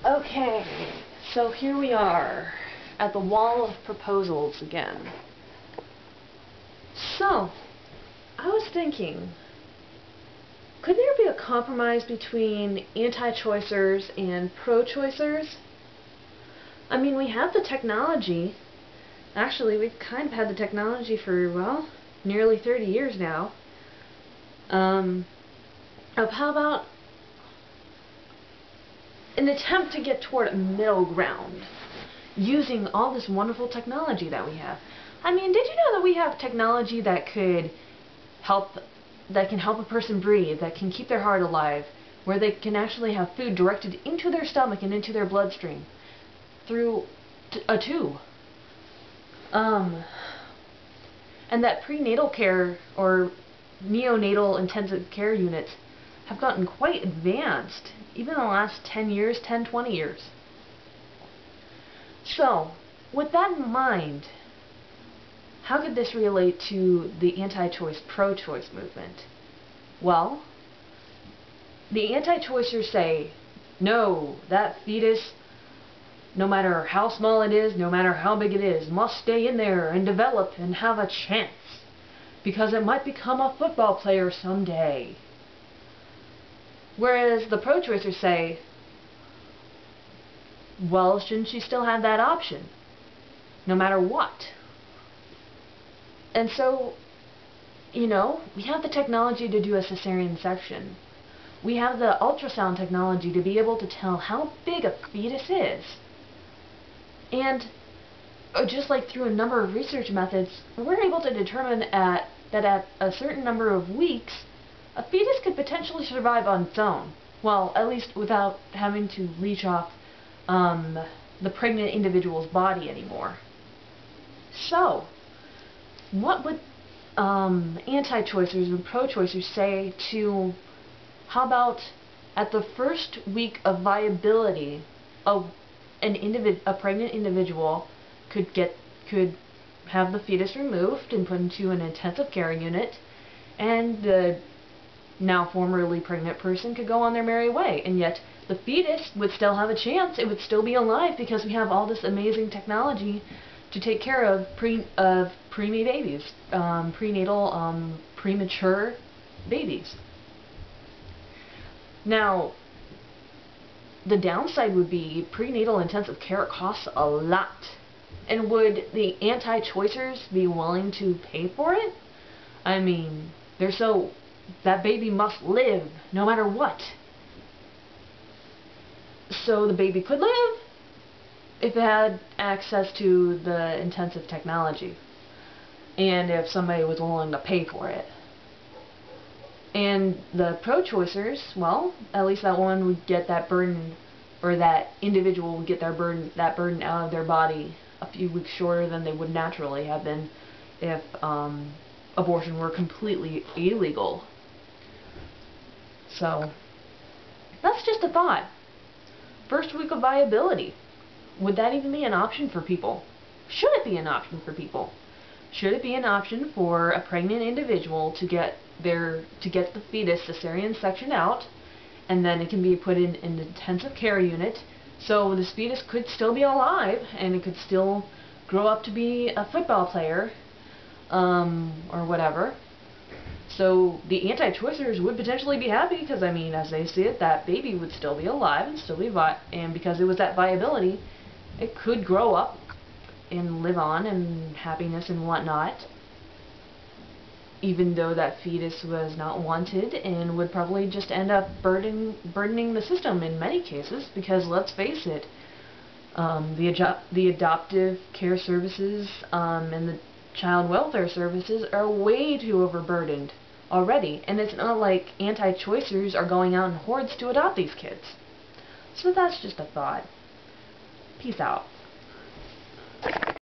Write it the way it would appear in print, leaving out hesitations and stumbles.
Okay, so here we are at the wall of proposals again. So, I was thinking, could there be a compromise between anti-choicers and pro-choicers? I mean, we have the technology. Actually, we've kind of had the technology for, well, nearly 30 years now. How about an attempt to get toward a middle ground using all this wonderful technology that we have? I mean, did you know that we have technology that can help a person breathe, that can keep their heart alive, where they can actually have food directed into their stomach and into their bloodstream through a tube? And that prenatal care or neonatal intensive care units have gotten quite advanced, even in the last 10 years, 20 years. So, with that in mind, how could this relate to the anti-choice, pro-choice movement? Well, the anti-choicers say, no, that fetus, no matter how small it is, no matter how big it is, must stay in there and develop and have a chance, because it might become a football player someday. Whereas the pro-choicers say, well, shouldn't she still have that option, no matter what? And so, you know, we have the technology to do a cesarean section. We have the ultrasound technology to be able to tell how big a fetus is. And just like through a number of research methods, we're able to determine that at a certain number of weeks, a fetus could potentially survive on its own. Well, at least without having to leech off the pregnant individual's body anymore. So, what would anti-choicers and pro-choicers say to, how about at the first week of viability, a pregnant individual could have the fetus removed and put into an intensive care unit, and the now formerly pregnant person could go on their merry way, and yet the fetus would still have a chance. It would still be alive because we have all this amazing technology to take care of preemie babies, prenatal, premature babies. Now, the downside would be prenatal intensive care costs a lot. And would the anti-choicers be willing to pay for it? I mean, that baby must live no matter what. So the baby could live if it had access to the intensive technology, and if somebody was willing to pay for it. And the pro-choicers, well, at least that one would get that burden, or that individual would get that burden out of their body a few weeks shorter than they would naturally have been if abortion were completely illegal. So, that's just a thought. First week of viability. Would that even be an option for people? Should it be an option for people? Should it be an option for a pregnant individual to get the fetus cesarean sectioned out, and then it can be put in an intensive care unit, so this fetus could still be alive and it could still grow up to be a football player, or whatever. So the anti-choicers would potentially be happy because, I mean, as they see it, that baby would still be alive and still be and because it was that viability, it could grow up and live on in happiness and whatnot, even though that fetus was not wanted and would probably just end up burdening the system in many cases, because let's face it, the adoptive care services and the child welfare services are way too overburdened already, and it's not like anti-choicers are going out in hordes to adopt these kids. So that's just a thought. Peace out.